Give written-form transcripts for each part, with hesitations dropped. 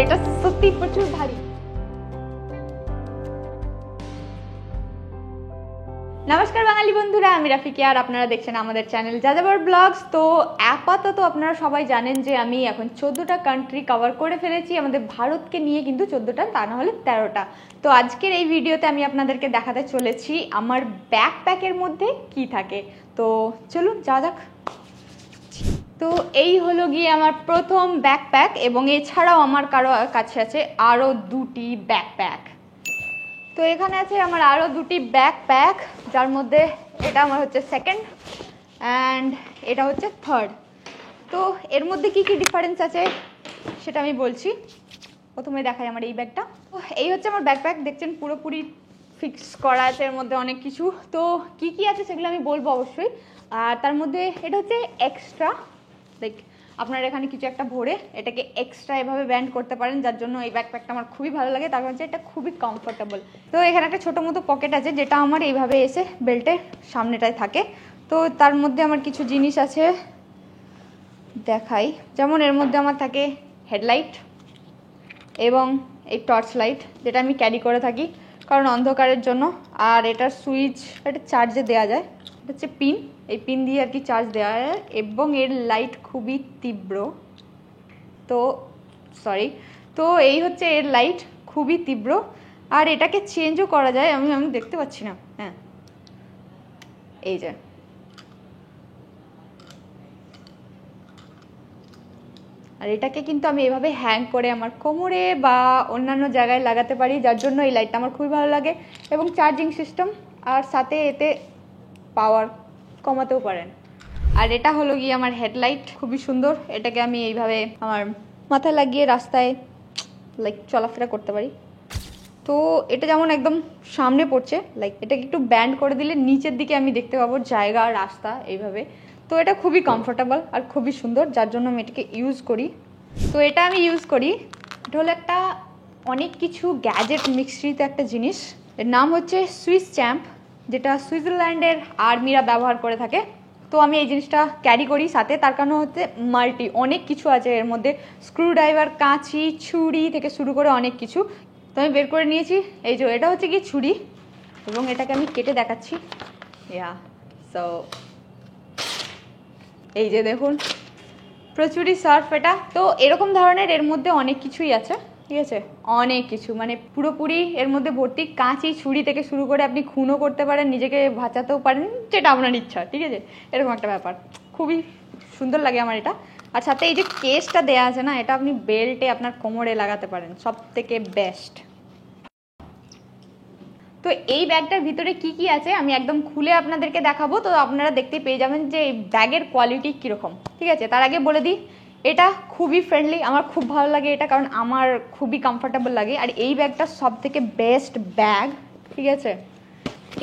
এটা সত্যি প্রচুর ভারী। নমস্কার বাঙালি বন্ধুরা, আমি রাফিকি আর আপনারা দেখছেন আমাদের চ্যানেল যাযাবর ব্লগস। তো আপাতত আপনারা সবাই জানেন যে আমি এখন 14টা কান্ট্রি কভার করে ফেলেছি আমাদের ভারতকে নিয়ে, কিন্তু 14টা তা না হলে 13টা। তো আজকের এই ভিডিওতে আমি আপনাদেরকে দেখাতে চলেছি আমার ব্যাকপ্যাকের মধ্যে কি থাকে। তো চলুন যাওয়া যাক। তো এই হলো গিয়ে আমার প্রথম ব্যাকপ্যাক, এবং এছাড়াও আমার কাছে আছে আরও দুটি ব্যাকপ্যাক। তো এখানে আছে আমার আরও দুটি ব্যাকপ্যাক, যার মধ্যে এটা আমার হচ্ছে সেকেন্ড অ্যান্ড এটা হচ্ছে থার্ড। তো এর মধ্যে কি কি ডিফারেন্স আছে সেটা আমি বলছি। প্রথমে দেখাই আমার এই ব্যাগটা। তো এই হচ্ছে আমার ব্যাকপ্যাক, দেখছেন পুরোপুরি ফিক্স করা আছে এর মধ্যে অনেক কিছু। তো কি কি আছে সেগুলো আমি বলবো অবশ্যই। আর তার মধ্যে এটা হচ্ছে এক্সট্রা, লাইক আপনার এখানে কিছু একটা ভরে এটাকে এক্সট্রা এভাবে ব্যান্ড করতে পারেন, যার জন্য এই ব্যাকপ্যাকটা আমার খুবই ভালো লাগে। তার হচ্ছে এটা খুবই কমফোর্টেবল। তো এখানে একটা ছোটো মতো পকেট আছে, যেটা আমার এইভাবে এসে বেল্টের সামনেটায় থাকে। তো তার মধ্যে আমার কিছু জিনিস আছে দেখাই, যেমন এর মধ্যে আমার থাকে হেডলাইট এবং এই টর্চ লাইট, যেটা আমি ক্যারি করে থাকি কারণ অন্ধকারের জন্য। আর এটার সুইচ, এটা চার্জে দেওয়া যায়, এটা হচ্ছে পিন, এই পিন দিয়ে আর কি চার্জ দেওয়া যায়। এবং এর লাইট খুবই তীব্র, তো তো এই হচ্ছে এর লাইট খুবই তীব্র। আর এটাকে চেঞ্জও করা যায়, আমি দেখতে পাচ্ছি না, হ্যাঁ এই যে আর এটাকে কিন্তু আমি এভাবে হ্যাং করে আমার কোমরে বা অন্যান্য জায়গায় লাগাতে পারি, যার জন্য এই লাইটটা আমার খুবই ভালো লাগে। এবং চার্জিং সিস্টেম, আর সাথে এতে পাওয়ার কমাতেও পারেন। আর এটা হলো গিয়ে আমার হেডলাইট, খুবই সুন্দর। এটাকে আমি এইভাবে আমার মাথায় লাগিয়ে রাস্তায় লাইক চলাফেরা করতে পারি। তো এটা যেমন একদম সামনে পড়ছে, লাইক এটাকে একটু ব্যান্ড করে দিলে নিচের দিকে আমি দেখতে পাবো জায়গা, রাস্তা এইভাবে। তো এটা খুবই কমফোর্টেবল আর খুবই সুন্দর, যার জন্য আমি এটাকে ইউজ করি। তো এটা আমি ইউজ করি, এটা হলো একটা অনেক কিছু গ্যাজেট মিক্সিত একটা জিনিস। এর নাম হচ্ছে সুইস চ্যাম্প, যেটা সুইজারল্যান্ডের আর্মিরা ব্যবহার করে থাকে। তো আমি এই জিনিসটা ক্যারি করি সাথে, তার কারণ হচ্ছে মাল্টি অনেক কিছু আছে এর মধ্যে, স্ক্রুড্রাইভার, কাঁচি, ছুরি থেকে শুরু করে অনেক কিছু। তো আমি বের করে নিয়েছি, এই যে এটা হচ্ছে কি ছুরি, এবং এটাকে আমি কেটে দেখাচ্ছি। সো এই যে দেখুন, প্রচুরই সার্ফ এটা। তো এরকম ধরনের এর মধ্যে অনেক কিছুই আছে, ঠিক আছে, অনেক কিছু, মানে পুরোপুরি এর মধ্যে ভর্তি। কাঁচি, ছুরি থেকে শুরু করে আপনি খুনও করতে পারেন, নিজেকে বাঁচাতেও পারেন, যেটা আপনার ইচ্ছা, ঠিক আছে, এরকম একটা ব্যাপার। খুবই সুন্দর লাগে আমার এটা। আর সাথে এই যে কেসটা দেওয়া আছে না, এটা আপনি বেল্টে আপনার কোমরে লাগাতে পারেন, সব থেকে বেস্ট। তো এই ব্যাগটার ভিতরে কি কি আছে আমি একদম খুলে আপনাদেরকে দেখাবো, তো আপনারা দেখতে পেয়ে যাবেন যে এই ব্যাগের কোয়ালিটি কীরকম, ঠিক আছে। তার আগে বলে দিই, এটা খুবই ফ্রেন্ডলি, আমার খুব ভালো লাগে এটা, কারণ আমার খুবই কমফোর্টেবল লাগে। আর এই ব্যাগটা সব থেকে বেস্ট ব্যাগ, ঠিক আছে।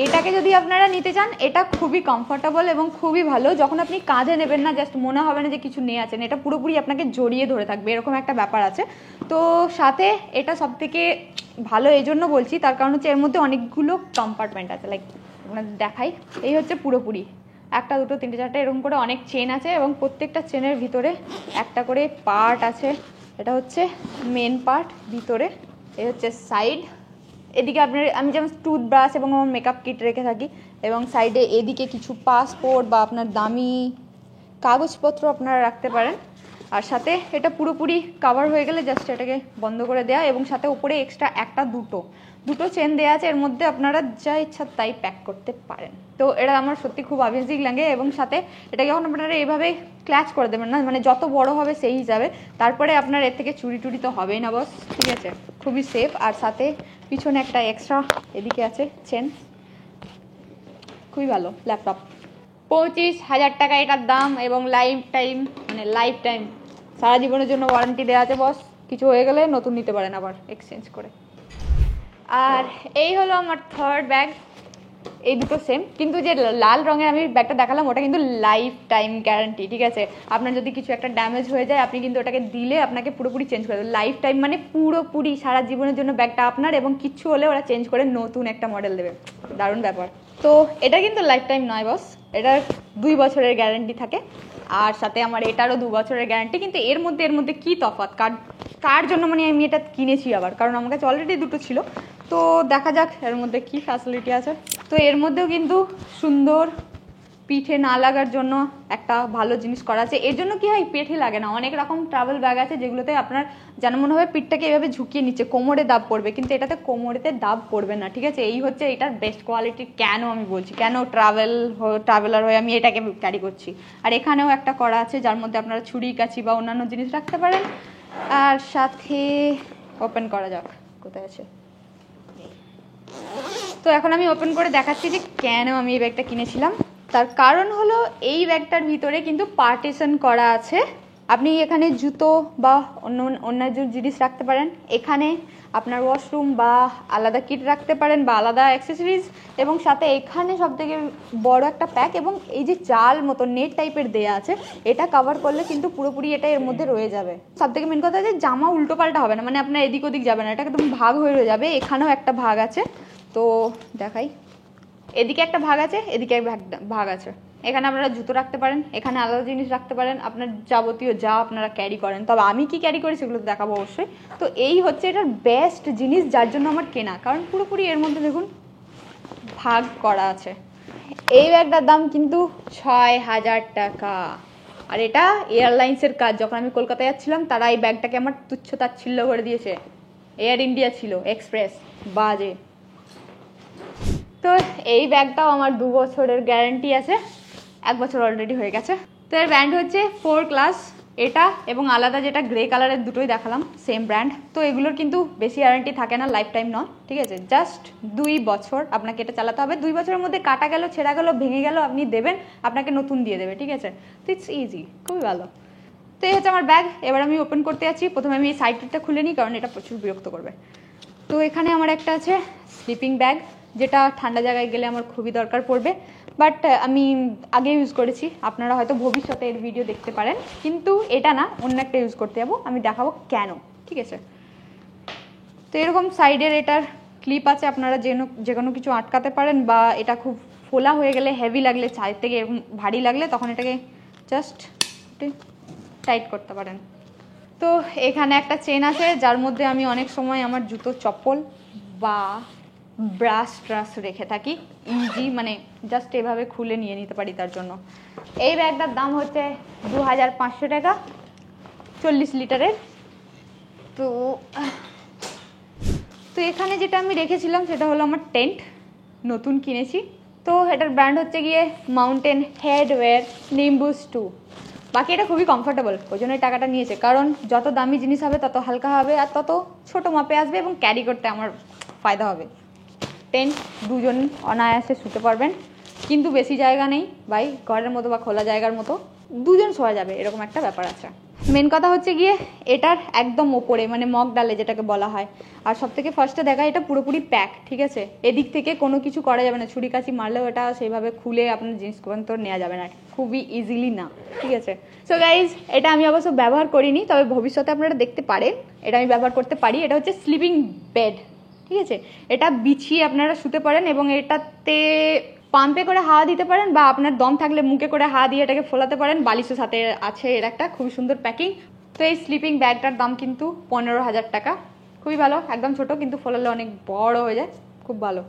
এটাকে যদি আপনারা নিতে চান, এটা খুবই কমফোর্টেবল এবং খুবই ভালো। যখন আপনি কাঁধে নেবেন না, জাস্ট মনে হবে না যে কিছু নিয়ে আছেন, এটা পুরোপুরি আপনাকে জড়িয়ে ধরে থাকবে, এরকম একটা ব্যাপার আছে। তো সাথে এটা সব থেকে ভালো এই জন্য বলছি, তার কারণ হচ্ছে এর মধ্যে অনেকগুলো কম্পার্টমেন্ট আছে, লাইক আপনাদের দেখাই। এই হচ্ছে পুরোপুরি একটা, দুটো, তিনটে, চারটে, এরকম করে অনেক চেন আছে, এবং প্রত্যেকটা চেনের ভিতরে একটা করে পার্ট আছে। এটা হচ্ছে মেন পার্ট ভিতরে, এই হচ্ছে সাইড। এদিকে আপনার আমি যেমন টুথব্রাশ এবং আমার মেকআপ কিট রেখে থাকি, এবং সাইডে এদিকে কিছু পাসপোর্ট বা আপনার দামি কাগজপত্র আপনারা রাখতে পারেন। আর সাথে এটা পুরোপুরি কাভার হয়ে গেলে জাস্ট এটাকে বন্ধ করে দেওয়া, এবং সাথে উপরে এক্সট্রা একটা দুটো চেন দেওয়া আছে, এর মধ্যে আপনারা যা ইচ্ছা তাই প্যাক করতে পারেন। তো এটা আমার সত্যি খুব অ্যামেজিং লাগে। এবং সাথে এটা যখন আপনারা এইভাবে ক্ল্যাচ করে দেবেন না, মানে যত বড় হবে সেই হিসাবে, তারপরে আপনার এর থেকে চুরি টুরি তো হবেই না বস, ঠিক আছে, খুবই সেফ। আর সাথে পিছনে একটা এক্সট্রা এদিকে আছে চেন, খুবই ভালো। ল্যাপটপ 25,000 টাকা এটার দাম, এবং লাইফ টাইম সারা জীবনের জন্য ওয়ারেন্টি দেওয়া আছে বস। কিছু হয়ে গেলে নতুন নিতে পারেন আবার এক্সচেঞ্জ করে। আর এই হলো আমার থার্ড ব্যাগ, এই দুটো সেম, কিন্তু যে লাল রঙের আমি ব্যাগটা দেখালাম ওটা কিন্তু লাইফ টাইম গ্যারান্টি, ঠিক আছে। আপনার যদি কিছু একটা ড্যামেজ হয়ে যায়, আপনি কিন্তু ওটাকে দিলে আপনাকে পুরোপুরি চেঞ্জ করে দেবে। লাইফ টাইম মানে পুরোপুরি সারা জীবনের জন্য ব্যাগটা আপনার, এবং কিচ্ছু হলে ওরা চেঞ্জ করে নতুন একটা মডেল দেবে, দারুণ ব্যাপার। তো এটা কিন্তু লাইফ টাইম নয় বস, এটার 2 বছরের গ্যারান্টি থাকে। আর সাথে আমার এটারও 2 বছরের গ্যারান্টি। কিন্তু এর মধ্যে কি তফাৎ, কার জন্য মানে আমি এটা কিনেছি আবার, কারণ আমার কাছে অলরেডি দুটো ছিল। তো দেখা যাক এর মধ্যে কি ফ্যাসিলিটি আছে। তো এর মধ্যেও কিন্তু সুন্দর পিঠে না লাগার জন্য একটা ভালো জিনিস করা আছে। এর জন্য কি হয়, পিঠে লাগে না। অনেক রকম ট্রাভেল ব্যাগ আছে যেগুলোতে আপনার যেন মনে হবে পিঠটাকে এভাবে ঝুঁকিয়ে নিচ্ছে, কোমরে দাব পড়বে, কিন্তু এটাতে কোমরেতে দাব পড়বে না। ঠিক আছে, এই হচ্ছে এটার বেস্ট কোয়ালিটি। কেন আমি বলছি, কেন ট্রাভেলার হয়ে আমি এটাকে ক্যারি করছি। আর এখানেও একটা করা আছে যার মধ্যে আপনারা ছুরি কাঁচি বা অন্যান্য জিনিস রাখতে পারেন। আর সাথে ওপেন করা যাক, কোথায় আছে। তো এখন আমি ওপেন করে দেখাচ্ছি যে কেন আমি এই ব্যাগটা কিনেছিলাম। তার কারণ হলো এই ব্যাগটার ভিতরে কিন্তু পার্টিশন করা আছে। আপনি এখানে জুতো বা অন্য জিনিস রাখতে পারেন, এখানে আপনার ওয়াশরুম বা আলাদা কিট রাখতে পারেন বা আলাদা অ্যাক্সেসরিজ, এবং সাথে এখানে সবথেকে বড় একটা প্যাক, এবং এই যে জাল মতো নেট টাইপের দেয়া আছে, এটা কভার করলে কিন্তু পুরোপুরি এটা এর মধ্যে রয়ে যাবে। সবথেকে মেন কথা যে জামা উল্টো পাল্টা হবে না, মানে আপনার এদিক ওদিক যাবে না, এটা একদম ভাগ হয়ে রয়ে যাবে। এখানেও একটা ভাগ আছে, তো দেখাই, এদিকে একটা ভাগ আছে, এদিকে ভাগ আছে। এখানে আপনারা জুতো রাখতে পারেন, এখানে আলাদা জিনিস রাখতে পারেন, আপনার যাবতীয় যা আপনারা ক্যারি করেন। তবে আমি কি ক্যারি করি সেগুলো দেখাবো অবশ্যই। তো এই হচ্ছে এটার বেস্ট জিনিস যার জন্য আমার কেনা, কারণ পুরোপুরি এর মধ্যে দেখুন ভাগ করা আছে। এই ব্যাগটার দাম কিন্তু ৬,০০০ টাকা। আর এটা এয়ারলাইন্সের কাজ। যখন আমি কলকাতায় যাচ্ছিলাম তারা এই ব্যাগটাকে আমার তুচ্ছ তাচ্ছিল্য করে দিয়েছে। এয়ার ইন্ডিয়া ছিল, এক্সপ্রেস, বাজে। তো এই ব্যাগটাও আমার 2 বছরের গ্যারান্টি আছে, 1 বছর অলরেডি হয়ে গেছে। তো এর ব্র্যান্ড হচ্ছে 4 ক্লাস, এটা এবং আলাদা যেটা গ্রে কালারের দুটোই দেখালাম সেম ব্র্যান্ড। তো এগুলোর কিন্তু বেশি ওয়ারেন্টি থাকে না, লাইফ টাইম নয়, ঠিক আছে, জাস্ট 2 বছর আপনাকে এটা চালাতে হবে। 2 বছরের মধ্যে কাটা গেল, ছেঁড়া গেল, ভেঙে গেল, আপনি দেবেন, আপনাকে নতুন দিয়ে দেবে, ঠিক আছে। তো ইটস ইজি, খুবই ভালো। তো এই হচ্ছে আমার ব্যাগ। এবার আমি ওপেন করতে যাচ্ছি। প্রথমে আমি এই সাইডটা খুলে নিই, কারণ এটা প্রচুর বিরক্ত করবে। তো এখানে আমার একটা আছে স্লিপিং ব্যাগ, যেটা ঠান্ডা জায়গায় গেলে আমার খুবই দরকার পড়বে, বাট আমি আগে ইউজ করেছি। আপনারা হয়তো ভবিষ্যতে এর ভিডিও দেখতে পারেন, কিন্তু এটা না, অন্য একটা ইউজ করতে যাবো, আমি দেখাবো কেন, ঠিক আছে। তো এরকম সাইডের এটার ক্লিপ আছে, আপনারা যে কোনো কিছু আটকাতে পারেন, বা এটা খুব ফোলা হয়ে গেলে, হেভি লাগলে, সাইড থেকে এরকম ভারী লাগলে, তখন এটাকে জাস্ট টাইট করতে পারেন। তো এখানে একটা চেন আছে যার মধ্যে আমি অনেক সময় আমার জুতো, চপ্পল বা ব্রাশ রেখে থাকি, ইজি, মানে জাস্ট এভাবে খুলে নিয়ে নিতে পারি তার জন্য। এই ব্যাগটার দাম হচ্ছে 2500 টাকা, 40 লিটারের। তো এখানে যেটা আমি রেখেছিলাম সেটা হলো আমার টেন্ট, নতুন কিনেছি। তো এটার ব্র্যান্ড হচ্ছে গিয়ে মাউন্টেন হেডওয়্যার নিম্বুস 2। বাকি এটা খুবই কমফোর্টেবল, ওই জন্য টাকাটা নিয়েছে, কারণ যত দামি জিনিস হবে তত হালকা হবে আর তত ছোট মাপে আসবে এবং ক্যারি করতে আমার ফায়দা হবে। টেন্ট 2 জন অনায়াসে শুতে পারবেন, কিন্তু বেশি জায়গা নেই ভাই, ঘরের মতো বা খোলা জায়গার মতো 2 জন শোয়া যাবে, এরকম একটা ব্যাপার আছে। মেন কথা হচ্ছে গিয়ে এটার একদম ওপরে, মানে মগ ডালে যেটাকে বলা হয়। আর সব থেকে ফার্স্টে দেখা, এটা পুরোপুরি প্যাক, ঠিক আছে, এদিক থেকে কোনো কিছু করা যাবে না, ছুরি কাঁচি মারলেও এটা সেইভাবে খুলে আপনার জিনিসপত্র নেওয়া যাবে না, খুবই ইজিলি না, ঠিক আছে। সো গাইজ, এটা আমি অবশ্য ব্যবহার করিনি, তবে ভবিষ্যতে আপনারা দেখতে পারেন এটা আমি ব্যবহার করতে পারি। এটা হচ্ছে স্লিপিং বেড, ঠিক আছে, এটা বিছিয়ে আপনারা শুতে পারেন এবং এটাতে পাম্পে করে হাওয়া দিতে পারেন, বা আপনার দম থাকলে মুখে করে হাওয়া দিয়ে এটাকে ফোলাতে পারেন। বালিশের সাথে আছে এর একটা খুবই সুন্দর প্যাকিং। তো এই স্লিপিং ব্যাগটার দাম কিন্তু 15,000 টাকা, খুবই ভালো, একদম ছোট, কিন্তু ফোলালে অনেক বড় হয়ে যায়, খুব ভালো।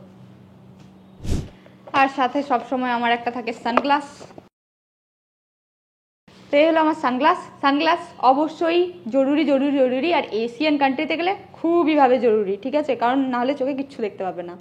আর সাথে সবসময় আমার একটা থাকে সানগ্লাস। তো এই হলো আমার সানগ্লাস অবশ্যই জরুরি, আর এশিয়ান কান্ট্রিতে গেলে খুবই ভাবে জরুরি, ঠিক আছে, কারণ নাহলে চোখে কিচ্ছু দেখতে পাবে না।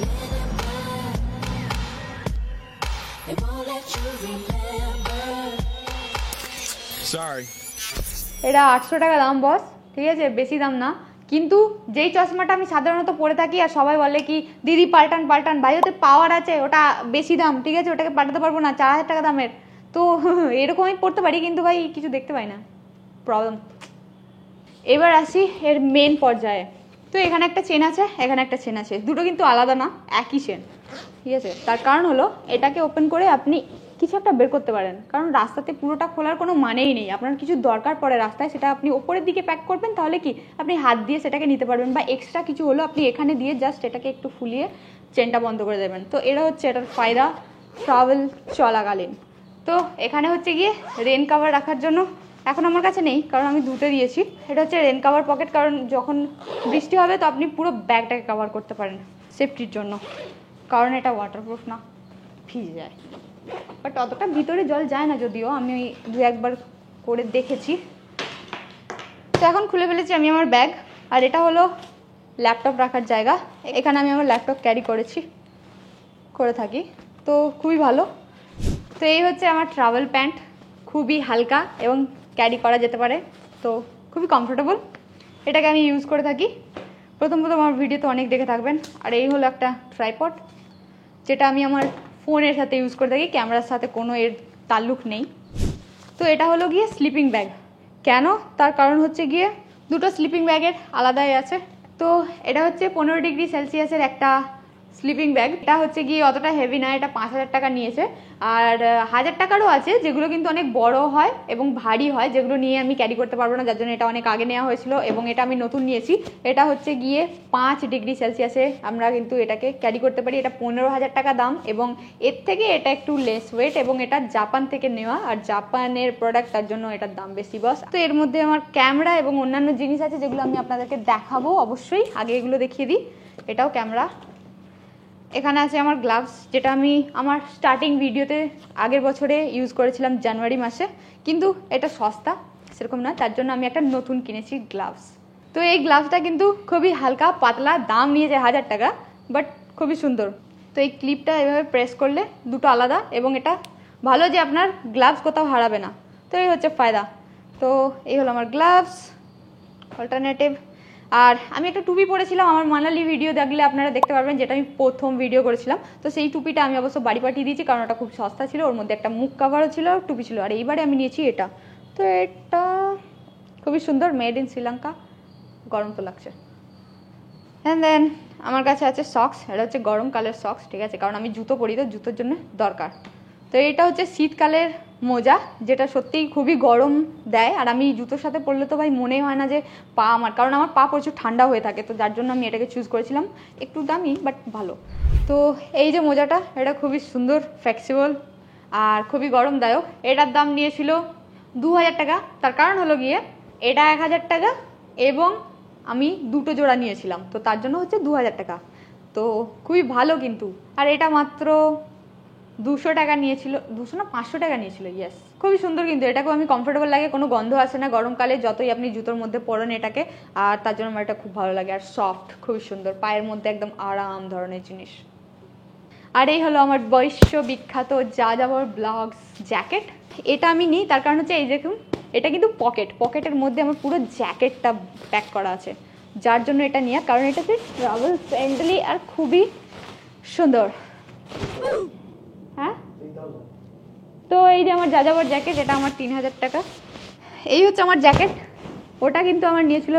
এটা 800 টাকা দাম বস, ঠিক আছে, বেশি দাম না। কিন্তু যেই চশমাটা আমি সাধারণত পরে থাকি আর সবাই বলে কি দিদি পাল্টান, ভাই ওতে পাওয়ার আছে, ওটা বেশি দাম, ঠিক আছে, ওটাকে পাল্টাতে পারবো না, 4000 টাকা দামের। তো এরকম আমি পড়তে পারি, কিন্তু ভাই কিছু দেখতে পাই না, প্রবলেম। এবার আসি এর মেন পর্যায়ে। তো এখানে একটা চেন আছে, এখানে একটা চেন আছে, দুটো কিন্তু আলাদা না, একই চেন, ঠিক আছে। তার কারণ হলো এটাকে ওপেন করে আপনি কিছু একটা বের করতে পারেন, কারণ রাস্তাতে পুরোটা খোলার কোনো মানেই নেই। আপনার কিছু দরকার পড়ে রাস্তায়, সেটা আপনি ওপরের দিকে প্যাক করবেন, তাহলে কি আপনি হাত দিয়ে সেটাকে নিতে পারবেন, বা এক্সট্রা কিছু হলো আপনি এখানে দিয়ে জাস্ট এটাকে একটু ফুলিয়ে চেনটা বন্ধ করে দেবেন। তো এটা হচ্ছে এটার ফায়দা ট্রাভেল চলাকালীন। তো এখানে হচ্ছে গিয়ে রেন কাভার রাখার জন্য এখন আমার কাছে নেই, কারণ আমি দুটো দিয়েছি। এটা হচ্ছে রেন কাভার পকেট, কারণ যখন বৃষ্টি হবে তো আপনি পুরো ব্যাগটাকে কাভার করতে পারেন সেফটির জন্য, কারণ এটা ওয়াটারপ্রুফ না, ভিজে যায়। বাট অতটা ভিতরে জল যায় না, যদিও আমি দু একবার করে দেখেছি। তো এখন খুলে ফেলেছি আমি আমার ব্যাগ, আর এটা হলো ল্যাপটপ রাখার জায়গা। এখানে আমি আমার ল্যাপটপ ক্যারি করে থাকি, তো খুবই ভালো। তো এই হচ্ছে আমার ট্রাভেল প্যান্ট, খুবই হালকা এবং ক্যারি করা যেতে পারে, তো খুবই কমফোর্টেবল। এটাকে আমি ইউজ করে থাকি। প্রথম আমার ভিডিওতে অনেক দেখে থাকবেন। আর এই হলো একটা ট্রাইপড, যেটা আমি আমার ফোনের সাথে ইউজ করে থাকি, ক্যামেরার সাথে কোনো এর তাল্লুক নেই। তো এটা হলো গিয়ে স্লিপিং ব্যাগ। কেন? তার কারণ হচ্ছে গিয়ে দুটো স্লিপিং ব্যাগের আলাদাই আছে। তো এটা হচ্ছে 15 ডিগ্রি সেলসিয়াসের একটা স্লিপিং ব্যাগ। এটা হচ্ছে গিয়ে অতটা হেভি না, এটা 5000 টাকা নিয়েছে। আর 1000 টাকারও আছে, যেগুলো কিন্তু অনেক বড় হয় এবং ভারী হয়, যেগুলো নিয়ে আমি ক্যারি করতে পারবো না, যার জন্য এটা অনেক আগে নেওয়া হয়েছিল এবং এটা আমি নতুন নিয়েছি। এটা হচ্ছে গিয়ে 5 ডিগ্রি সেলসিয়াসে আমরা কিন্তু এটাকে ক্যারি করতে পারি। এটা 15,000 টাকা দাম, এবং এর থেকে এটা একটু লেস ওয়েট, এবং এটা জাপান থেকে নেওয়া, আর জাপানের প্রোডাক্ট, তার জন্য এটার দাম বেশি বস। তো এর মধ্যে আমার ক্যামেরা এবং অন্যান্য জিনিস আছে, যেগুলো আমি আপনাদেরকে দেখাবো অবশ্যই। আগে এগুলো দেখিয়ে দিই। এটাও ক্যামেরা। এখানে আছে আমার গ্লাভস, যেটা আমি আমার স্টার্টিং ভিডিওতে আগের বছরে ইউজ করেছিলাম জানুয়ারি মাসে, কিন্তু এটা সস্তা সেরকম না, তার জন্য আমি একটা নতুন কিনেছি গ্লাভস। তো এই গ্লাভসটা কিন্তু খুবই হালকা পাতলা, দাম নিয়েছে 1000 টাকা, বাট খুবই সুন্দর। তো এই ক্লিপটা এভাবে প্রেস করলে দুটো আলাদা, এবং এটা ভালো যে আপনার গ্লাভস কোথাও হারাবে না। তো এই হচ্ছে ফায়দা। তো এই হলো আমার গ্লাভস অল্টারনেটিভ। আর আমি একটা টুপি পরেছিলাম, আমার মানালি ভিডিও দেখলে আপনারা দেখতে পারবেন, যেটা আমি প্রথম ভিডিও করেছিলাম। তো সেই টুপিটা আমি অবশ্য বাড়ি পাঠিয়ে দিয়েছি, কারণ ওটা খুব সস্তা ছিল, ওর মধ্যে একটা মুখ কাভারও ছিল, টুপি ছিল। আর এইবারে আমি নিয়েছি এটা। তো এটা খুবই সুন্দর, মেড ইন শ্রীলঙ্কা। গরম তো লাগছে। অ্যান্ড দেন আমার কাছে আছে সক্স। এটা হচ্ছে গরমকালের সক্স, ঠিক আছে, কারণ আমি জুতো পরি, তো জুতোর জন্য দরকার। তো এটা হচ্ছে শীতকালের মোজা, যেটা সত্যিই খুবই গরম দেয়। আর আমি জুতোর সাথে পরলে তো ভাই মনেই হয় না যে পা আমার, কারণ আমার পা প্রচুর ঠান্ডা হয়ে থাকে, তো যার জন্য আমি এটাকে চুজ করেছিলাম। একটু দামি বাট ভালো। তো এই যে মোজাটা, এটা খুবই সুন্দর, ফ্লেক্সিবল আর খুবই গরমদায়ক। এটার দাম নিয়েছিল 2000 টাকা। তার কারণ হলো গিয়ে এটা 1000 টাকা, এবং আমি দুটো জোড়া নিয়েছিলাম, তো তার জন্য হচ্ছে 2000 টাকা। তো খুবই ভালো কিন্তু। আর এটা মাত্র 200 টাকা নিয়েছিল, 200 না 500 টাকা নিয়েছিল। ইয়েস, খুবই সুন্দর কিন্তু। এটাকেও আমি কমফোর্টেবল লাগে, কোনো গন্ধ আসে না গরমকালে, যতই আপনি জুতোর মধ্যে পরেন এটাকে। আর তার জন্য আমার এটা খুব ভালো লাগে, আর সফট, খুবই সুন্দর, পায়ের মধ্যে একদম আরাম ধরনের জিনিস। আর এই হলো আমার বিশ্ববিখ্যাত যাযাবর ব্লগস জ্যাকেট। এটা আমি নিই তার কারণ হচ্ছে এই দেখুন, এটা কিন্তু পকেটের মধ্যে আমার পুরো জ্যাকেটটা প্যাক করা আছে, যার জন্য এটা নিয়ে। কারণ এটা হচ্ছে ট্রাভেল ফ্রেন্ডলি আর খুবই সুন্দর। হ্যাঁ, তো এই যে আমার যাযাবর জ্যাকেট, এটা আমার 3000 টাকা। এই হচ্ছে আমার জ্যাকেট। ওটা কিন্তু আমার নিয়েছিল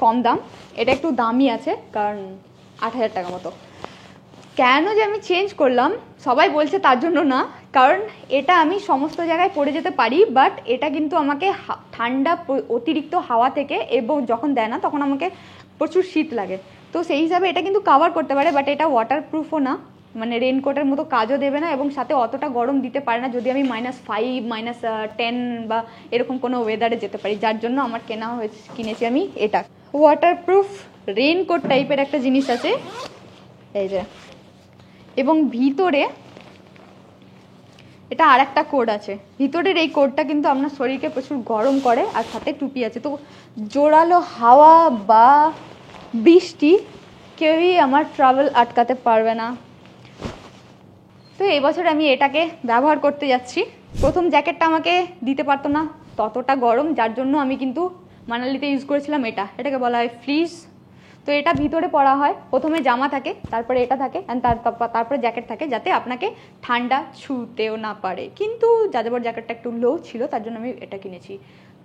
কম দাম, এটা একটু দামি আছে, কারণ 8000 টাকা মতো। কেন যে আমি চেঞ্জ করলাম সবাই বলছে তার জন্য না, কারণ এটা আমি সমস্ত জায়গায় পরে যেতে পারি, বাট এটা কিন্তু আমাকে ঠান্ডা অতিরিক্ত হাওয়া থেকে, এবং যখন দেয় না তখন আমাকে প্রচুর শীত লাগে। তো সেই হিসাবে এটা কিন্তু কাভার করতে পারে, বাট এটা ওয়াটারপ্রুফও না, মানে রেনকোটের মতো কাজও দেবে না, এবং সাথে অতটা গরম দিতে পারে না যদি আমি -5 -10 বা এরকম কোনো ওয়েদারে যেতে পারি, যার জন্য আমার কিনেছি আমি এটা। ওয়াটারপ্রুফ রেনকোট টাইপের একটা জিনিস আছে এই যে, এবং ভিতরে এটা আর একটা কোড আছে। ভিতরের এই কোডটা কিন্তু আপনার শরীরকে প্রচুর গরম করে, আর সাথে টুপি আছে। তো জোরালো হাওয়া বা বৃষ্টি কেউই আমার ট্রাভেল আটকাতে পারবে না। তো এই বছর আমি এটাকে ব্যবহার করতে যাচ্ছি। প্রথম জ্যাকেটটা আমাকে দিতে পারতো না ততটা গরম, যার জন্য আমি কিন্তু মানালিতে ইউজ করেছিলাম এটাকে বলা হয় ফ্লিস। তো এটা ভিতরে পরা হয়, প্রথমে জামা থাকে, তারপরে এটা থাকে, তারপরে জ্যাকেট থাকে, যাতে আপনাকে ঠান্ডা ছুঁতেও না পারে। কিন্তু যাযাবর জ্যাকেটটা একটু লো ছিল, তার জন্য আমি এটা কিনেছি।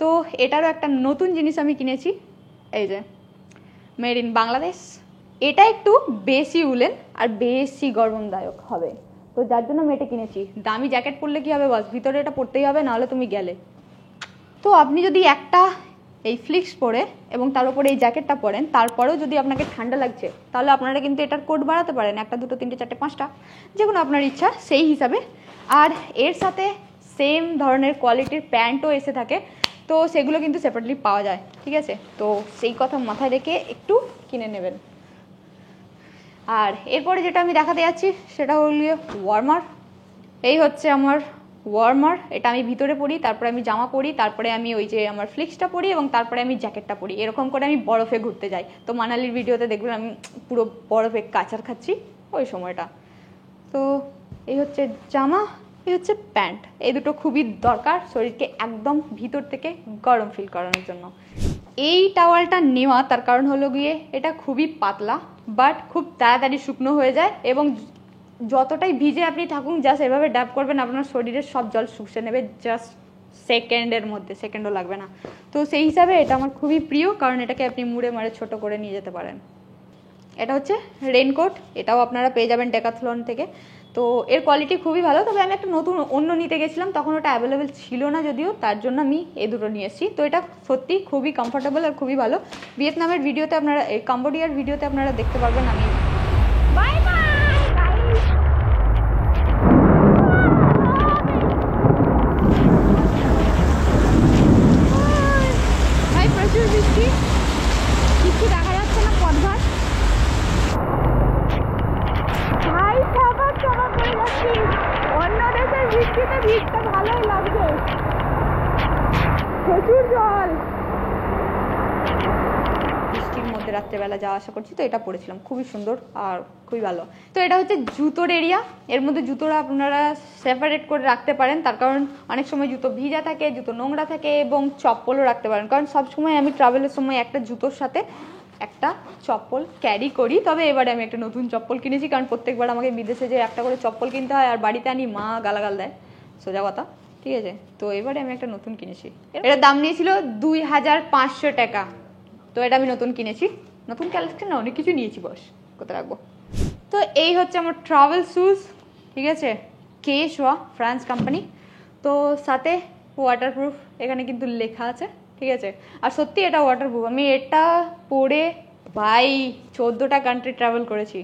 তো এটারও একটা নতুন জিনিস আমি কিনেছি, এই যে মেড ইন বাংলাদেশ। এটা একটু বেশি উলেন আর বেশি গরমদায়ক হবে, তো যার জন্য আমি এটা কিনেছি। দামি জ্যাকেট পরলে কি হবে বস, ভিতরে এটা পরতেই হবে, নাহলে তুমি গেলে। তো আপনি যদি একটা এই ফ্লিক্স পরে এবং তার উপরে এই জ্যাকেটটা পরেন, তারপরেও যদি আপনাকে ঠান্ডা লাগছে তাহলে আপনারা কিন্তু এটার কোট বাড়াতে পারেন, 1 2 3 4 5টা, যে কোনো আপনার ইচ্ছা সেই হিসাবে। আর এর সাথে সেম ধরনের কোয়ালিটির প্যান্টও এসে থাকে, তো সেগুলো কিন্তু সেপারেটলি পাওয়া যায়, ঠিক আছে? তো সেই কথা মাথায় রেখে একটু কিনে নেবেন। আর এরপরে যেটা আমি দেখাতে যাচ্ছি সেটা হল ওয়ার্মার। এই হচ্ছে আমার ওয়ার্মার, এটা আমি ভিতরে পরি, তারপরে আমি জামা পরি, তারপরে আমি ওই যে আমার ফ্লিক্সটা পরি এবং তারপরে আমি জ্যাকেটটা পরি। এরকম করে আমি বরফে ঘুরতে যাই। তো মানালির ভিডিওতে দেখবেন আমি পুরো বরফে কাচার খাচ্ছি ওই সময়টা। তো এই হচ্ছে জামা, এই হচ্ছে প্যান্ট, এই দুটো খুবই দরকার শরীরকে একদম ভিতর থেকে গরম ফিল করানোর জন্য। এই টাওয়ালটা নেওয়া তার কারণ হলো গিয়ে এটা খুবই পাতলা, বাট খুব তাড়াতাড়ি শুকনো হয়ে যায় এবং যতটাই ভিজে আপনি থাকুন জাস্ট এভাবে ড্যাব করবেন, আপনার শরীরের সব জল শুষে নেবে জাস্ট সেকেন্ডের মধ্যে, সেকেন্ডও লাগবে না। তো সেই হিসাবে এটা আমার খুবই প্রিয়, কারণ এটাকে আপনি মুড়ে মারে ছোট করে নিয়ে যেতে পারেন। এটা হচ্ছে রেনকোট, এটাও আপনারা পেয়ে যাবেন ডেকাথলন থেকে। তো এর কোয়ালিটি খুবই ভালো, তবে আমি একটা নতুন অন্য নিতে গেছিলাম, তখন ওটা অ্যাভেলেবেল ছিল না যদিও, তার জন্য আমি এই দুটো নিয়ে এসেছি। তো এটা সত্যি খুবই কমফোর্টেবল আর খুবই ভালো। ভিয়েতনামের ভিডিওতে আপনারা, কম্বোডিয়ার ভিডিওতে আপনারা দেখতে পারবেন। আমি বাই বাই ভাই, প্রচুর বৃষ্টি, কিছু দেখা যাচ্ছে না পথঘাট। ভাই খাবার খাবার করে যাচ্ছি, অন্য দেশের বৃষ্টিতে ভিজতে ভালোই লাগছে, প্রচুর জল। বৃষ্টির মধ্যে রাত্রেবেলা যাওয়া আসা করছি, তো এটা পরেছিলাম, খুবই সুন্দর আর খুবই ভালো। তো এটা হচ্ছে জুতোর এরিয়া, এর মধ্যে জুতোরা আপনারা সেপারেট করে রাখতে পারেন, তার কারণ অনেক সময় জুতো ভিজা থাকে, জুতো নোংরা থাকে, এবং চপ্পলও রাখতে পারেন, কারণ সবসময় আমি ট্রাভেলের সময় একটা জুতোর সাথে একটা চপ্পল ক্যারি করি। তবে এবারে আমি একটা নতুন চপ্পল কিনেছি, কারণ প্রত্যেকবার আমাকে বিদেশে যে একটা করে চপ্পল কিনতে হয় আর বাড়িতে আনি মা গালাগাল দেয়, সোজা কথা, ঠিক আছে? তো এবারে আমি একটা নতুন কিনেছি, এটার দাম নিয়েছিল 2500 টাকা। তো এটা আমি নতুন কিনেছি, নতুন কালেকশন না, অনেক কিছু নিয়েছি, বস কোথায় রাখবো। তো এই হচ্ছে আমার ট্রাভেল শুজ, ঠিক আছে, কেশওয়া ফ্রান্স কোম্পানি। তো সাথে ওয়াটারপ্রুফ এখানে কিন্তু লেখা আছে, ঠিক আছে? আর সত্যি এটা ওয়াটারপ্রুফ, আমি এটা পরে ভাই 14টা কান্ট্রি ট্রাভেল করেছি,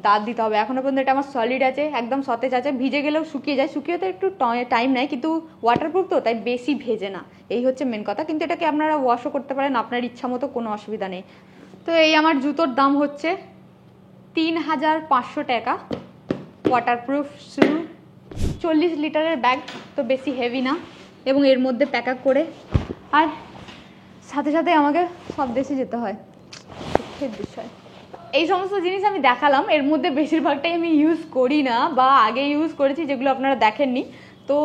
দাঁত দিতে হবে। এখনো পর্যন্ত এটা আমার সলিড আছে, একদম সতেজ আছে, ভিজে গেলেও শুকিয়ে যায়, শুকিয়ে তো একটু টাইম নেয়, কিন্তু ওয়াটারপ্রুফ তো তাই বেশি ভেজে না, এই হচ্ছে মেন কথা। কিন্তু এটাকে আপনারা ওয়াশও করতে পারেন আপনার ইচ্ছা মতো, কোনো অসুবিধা নেই। তো এই আমার জুতোর দাম হচ্ছে 3500 টাকা, ওয়াটারপ্রুফ শু, 40 লিটারের ব্যাগ, তো বেশি হেভি না, এবং এর মধ্যে প্যাক আপ করে। আর সাথে সাথে আমাকে সব দেশে যেতে হয়, দুঃখের বিষয়। এই সমস্ত জিনিস আমি দেখালাম, এর মধ্যে বেশিরভাগটাই আমি ইউজ করি না, বা আগে ইউজ করেছি যেগুলো আপনারা দেখেননি। তো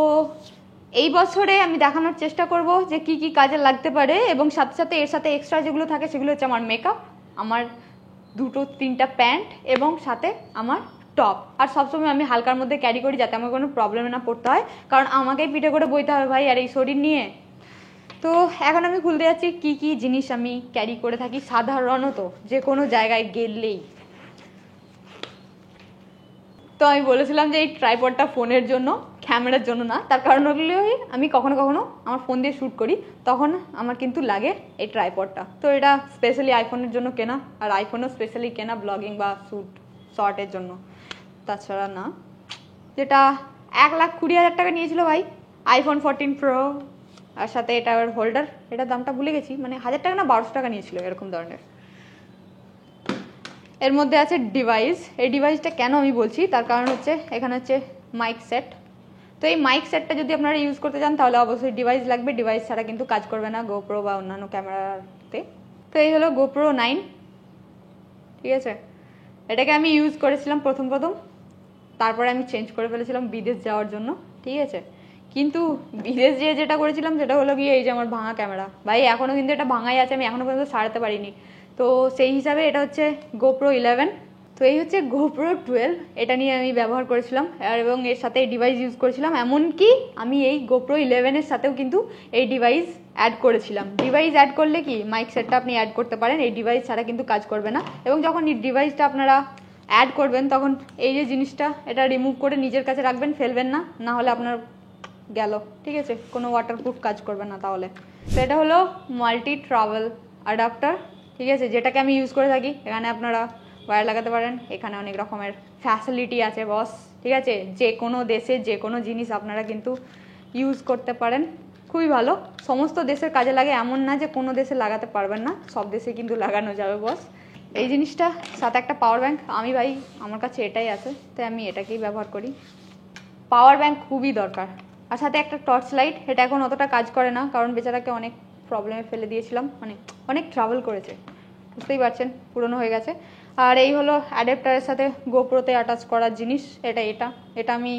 এই বছরে আমি দেখানোর চেষ্টা করব যে কি কি কাজে লাগতে পারে, এবং সাথে সাথে এর সাথে এক্সট্রা যেগুলো থাকে সেগুলো হচ্ছে আমার মেকআপ, আমার 2-3টা প্যান্ট এবং সাথে আমার টপ। আর সবসময় আমি হালকার মধ্যে ক্যারি করি যাতে আমার কোনো প্রবলেমে না পড়তে হয়, কারণ আমাকেই পিঠে করে বইতে হবে ভাই, আর এই শরীর নিয়ে। তো এখন আমি খুলতে যাচ্ছি কি কি জিনিস আমি ক্যারি করে থাকি সাধারণত যে কোনো জায়গায় গেলেই। তো আমি বলেছিলাম যে এই ট্রাইপডটা ফোনের জন্য, ক্যামেরার জন্য না, তার কারণ হলো আমি কখনো কখনো আমার ফোন দিয়ে শ্যুট করি, তখন আমার কিন্তু লাগে এই ট্রাইপডটা। তো এটা স্পেশালি আইফোনের জন্য কেনা, আর আইফোনও স্পেশালি কেনা ব্লগিং বা শর্টের জন্য, তাছাড়া না। যেটা 1,20,000 টাকা নিয়েছিল ভাই, আইফোন 14 প্রো, আর সাথে এটার হোল্ডার, এটার দামটা ভুলে গেছি, মানে 1000 টাকা না 1200 টাকা নিয়েছিল এরকম ধরনের। এর মধ্যে আছে ডিভাইস, এই ডিভাইসটা কেন আমি বলছি তার কারণ হচ্ছে এখানে হচ্ছে মাইক সেট। তো এই মাইক সেটটা যদি আপনারা ইউজ করতে চান তাহলে অবশ্যই ডিভাইস লাগবে, ডিভাইস ছাড়া কিন্তু কাজ করবে না গোপ্রো বা অন্যান্য ক্যামেরাতে। তো এই হলো গোপ্রো 9, ঠিক আছে? এটাকে আমি ইউজ করেছিলাম প্রথম, তারপরে আমি চেঞ্জ করে ফেলেছিলাম বিদেশ যাওয়ার জন্য, ঠিক আছে? কিন্তু বিদেশ যেয়ে যেটা করেছিলাম সেটা হলো গিয়ে এই যে আমার ভাঙা ক্যামেরা, ভাই এখনও কিন্তু এটা ভাঙাই আছে, আমি এখনও পর্যন্ত সারাতে পারিনি। তো সেই হিসাবে এটা হচ্ছে গোপ্রো 11। তো এই হচ্ছে গোপ্রো 12, এটা নিয়ে আমি ব্যবহার করেছিলাম, আর এবং এর সাথে এই ডিভাইস ইউজ করেছিলাম। এমনকি আমি এই গোপ্রো 11-এর সাথেও কিন্তু এই ডিভাইস অ্যাড করেছিলাম। ডিভাইস অ্যাড করলে কি মাইক সেটটা আপনি অ্যাড করতে পারেন, এই ডিভাইস ছাড়া কিন্তু কাজ করবে না। এবং যখন এই ডিভাইসটা আপনারা অ্যাড করবেন তখন এই যে জিনিসটা, এটা রিমুভ করে নিজের কাছে রাখবেন, ফেলবেন না, না হলে আপনার গেল, ঠিক আছে, কোনো ওয়াটারপ্রুফ কাজ করবে না তাহলে। তো এটা হলো মাল্টি ট্রাভেল অ্যাডাপ্টার, ঠিক আছে, যেটাকে আমি ইউজ করে থাকি। এখানে আপনারা ওয়্যার লাগাতে পারেন, এখানে অনেক রকমের ফ্যাসিলিটি আছে বস, ঠিক আছে, যে কোনো দেশে যে কোনো জিনিস আপনারা কিন্তু ইউজ করতে পারেন, খুবই ভালো। সমস্ত দেশের কাজে লাগে এমন না যে কোনো দেশে লাগাতে পারবেন না, সব দেশে কিন্তু লাগানো যাবে বস। এই জিনিসটা সাথে একটা পাওয়ার ব্যাংক, আমার কাছে এটাই আছে, তাই আমি এটাকেই ব্যবহার করি। পাওয়ার ব্যাংক খুবই দরকার, আর সাথে একটা টর্চ লাইট। এটা এখন অতটা কাজ করে না, কারণ বেচারাকে অনেক প্রবলেমে ফেলে দিয়েছিলাম, মানে অনেক ট্রাভেল করেছে, বুঝতেই পারছেন, পুরনো হয়ে গেছে। আর এই হলো অ্যাডাপ্টারের সাথে গোপ্রোতে অ্যাটাচ করার জিনিস। এটা আমি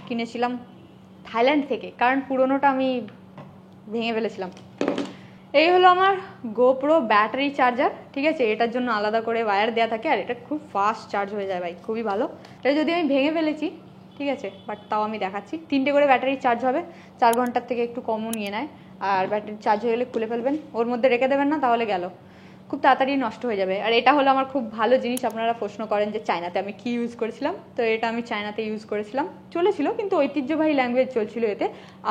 কিনেছিলাম থাইল্যান্ড থেকে, কারণ পুরনোটা আমি ভেঙে ফেলেছিলাম। এই হলো আমার গোপ্রো ব্যাটারি চার্জার, ঠিক আছে, এটার জন্য আলাদা করে ওয়্যার দেওয়া থাকে, আর এটা খুব ফাস্ট চার্জ হয়ে যায় ভাই, খুবই ভালো। এটা যদি আমি ভেঙে ফেলেছি, ঠিক আছে, বাট তাও আমি দেখাচ্ছি। 3টে করে ব্যাটারি চার্জ হবে, 4 ঘন্টার থেকে একটু কমও নিয়ে নেয়। আর ব্যাটারি চার্জ হয়ে গেলে খুলে ফেলবেন, ওর মধ্যে রেখে দেবেন না, তাহলে গেল, খুব তাড়াতাড়ি নষ্ট হয়ে যাবে। আর এটা হলো আমার খুব ভালো জিনিস। আপনারা প্রশ্ন করেন যে চায়নাতে আমি কি ইউজ করেছিলাম, তো এটা আমি চায়নাতে ইউজ করেছিলাম, চলেছিল, কিন্তু ঐতিহ্যবাহী ল্যাঙ্গুয়েজ চলছিল এতে।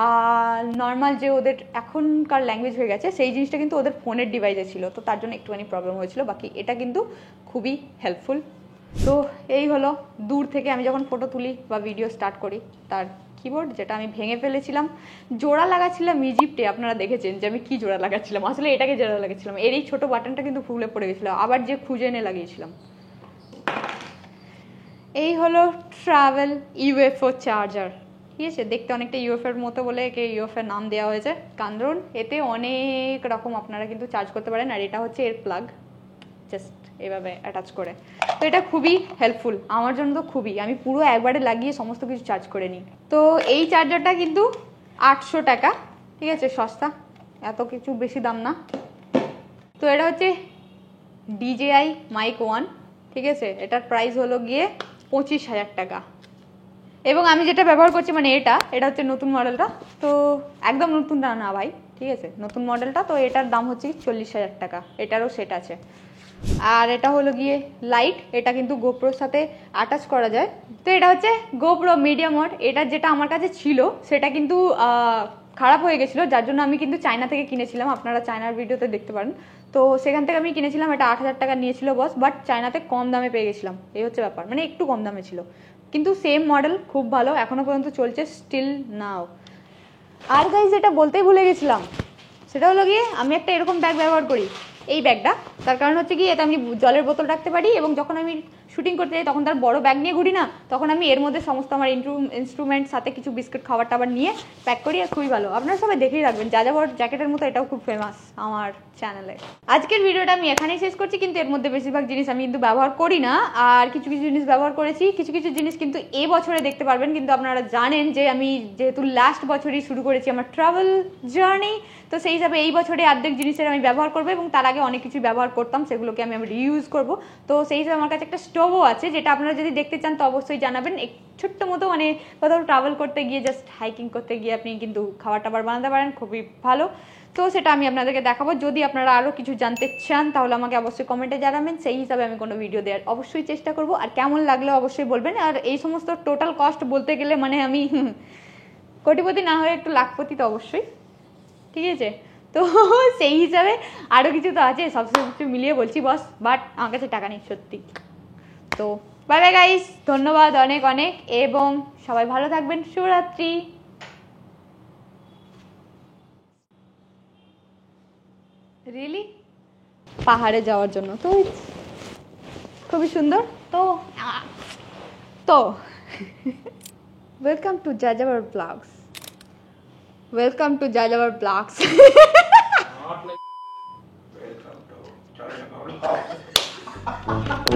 আর নর্মাল যে ওদের এখনকার ল্যাঙ্গুয়েজ হয়ে গেছে, সেই জিনিসটা কিন্তু ওদের ফোনের ডিভাইসে ছিল, তো তার জন্য একটুখানি প্রবলেম হয়েছিল। বাকি এটা কিন্তু খুবই হেল্পফুল। তো এই হলো দূর থেকে আমি যখন ফটো তুলি বা ভিডিও স্টার্ট করি, তার কিবোর্ড, যেটা আমি ভেঙে ফেলেছিলাম। জোড়া লাগাচ্ছিলাম ইজিপ্টে, আপনারা দেখেছেন যে আমি কি জোড়া লাগাচ্ছিলাম, আসলে এটাকে জোড়া লাগাচ্ছিলাম। এর এই ছোটো বাটনটা কিন্তু ফুলে পড়ে গেছিলো, আবার যে খুঁজে এনে লাগিয়েছিলাম। এই হলো ট্রাভেল ইউএফও চার্জার, ঠিক আছে, দেখতে অনেকটা ইউএফএর মতো বলে একে ইউএফএর নাম দেওয়া হয়েছে, কারণ এতে অনেক রকম আপনারা কিন্তু চার্জ করতে পারেন। আর এটা হচ্ছে এর প্লাগ, জাস্ট এভাবে অ্যাটাচ করে। তো এটা খুবই হেল্পফুল আমার জন্য, তো খুবই, আমি পুরো একবারে লাগিয়ে সমস্ত কিছু চার্জ করে নিই। তো এই চার্জারটা কিন্তু 800 টাকা, ঠিক আছে, সস্তা, এত কিছু বেশি দাম না। তো এটা হচ্ছে DJI Mic 1, ঠিক আছে, এটার প্রাইস হলো গিয়ে 25,000 টাকা। এবং আমি যেটা ব্যবহার করছি, মানে এটা হচ্ছে নতুন মডেলটা, তো একদম নতুন না ভাই, ঠিক আছে, নতুন মডেলটা। তো এটার দাম হচ্ছে 40,000 টাকা, এটারও সেট আছে। আর এটা হলো গিয়ে লাইট, এটা কিন্তু গোপ্রোর সাথে অ্যাটাচ করা যায়। তো এটা হচ্ছে গোপ্রো মিডিয়া মোড। এটা যেটা আমার কাছে ছিল সেটা কিন্তু খারাপ হয়ে গেছিলো, যার জন্য আমি কিন্তু চায়না থেকে কিনেছিলাম, আপনারা চায়নার ভিডিওতে দেখতে পারেন। তো সেখান থেকে আমি কিনেছিলাম, এটা 8,000 টাকা নিয়েছিল বস, বাট চায়নাতে কম দামে পেয়ে গেছিলাম, এই হচ্ছে ব্যাপার, মানে একটু কম দামে ছিল, কিন্তু সেম মডেল, খুব ভালো, এখনো পর্যন্ত চলছে, স্টিল নাও। আর গাইজ, যেটা বলতেই ভুলে গেছিলাম, সেটা হলো গিয়ে আমি একটা এরকম ব্যাগ ব্যবহার করি, এই ব্যাগটা। তার কারণ হচ্ছে কি, এতে আমি জলের বোতল রাখতে পারি, এবং যখন আমি শুটিং করতে যাই তখন তার বড় ব্যাগ নিয়ে ঘুরি না, তখন আমি এর মধ্যে সমস্ত আমার ইনস্ট্রুমেন্ট, সাথে কিছু বিস্কুট, খাবার টাবার নিয়ে প্যাক করি, আর খুবই ভালো। আপনারা সবাই দেখেই রাখবেন, যাযাবর জ্যাকেটের মতো এটাও খুব ফেমাস আমার চ্যানেলে। আজকের ভিডিওটা আমি এখানেই শেষ করছি, কিন্তু এর মধ্যে বেশিরভাগ জিনিস আমি কিন্তু ব্যবহার করি না, আর কিছু কিছু জিনিস ব্যবহার করেছি। কিছু কিছু জিনিস কিন্তু এই বছরে দেখতে পারবেন, কিন্তু আপনারা জানেন যে আমি যেহেতু লাস্ট বছরই শুরু করেছি আমার ট্রাভেল জার্নি, তো সেই হিসাবে এই বছরে অর্ধেক জিনিসের আমি ব্যবহার করবো, এবং তার আগে অনেক কিছু ব্যবহার করতাম, সেগুলোকে আমি রিইউজ করবো। তো সেই হিসাবে আমার কাছে একটা স্টোভও আছে, যেটা আপনারা যদি দেখতে চান তো অবশ্যই জানাবেন। ছোট্ট মতো, মানে কোথাও ট্রাভেল করতে গিয়ে, জাস্ট হাইকিং করতে গিয়ে আপনি কিন্তু খাবার টাবার বানাতে পারেন, খুবই ভালো। তো সেটা আমি আপনাদেরকে দেখাবো। যদি আপনারা আরও কিছু জানতে চান তাহলে আমাকে অবশ্যই কমেন্টে জানাবেন, সেই হিসাবে আমি কোনো ভিডিও দেওয়ার অবশ্যই চেষ্টা করবো। আর কেমন লাগলো অবশ্যই বলবেন। আর এই সমস্ত টোটাল কস্ট বলতে গেলে মানে আমি কোটিপতি না হয়ে একটু লাখপতি তো অবশ্যই, ঠিক আছে। তো সেই হিসাবে আরও কিছু তো আছে, সব কিছু মিলিয়ে বলছি বস, বাট আমার কাছে টাকা নেই সত্যি। তো বাই বাই গাইস, ধন্যবাদ অনেক অনেক, এবং সবাই ভালো থাকবেন, শুভরাত্রি। রিয়েলি পাহাড়ে যাওয়ার জন্য তো খুবই সুন্দর। তো তো ওয়েলকাম টু যাযাবর ব্লগস, ওয়েলকাম টু যাযাবর blogs. Not like welcome to Jolly Blogs.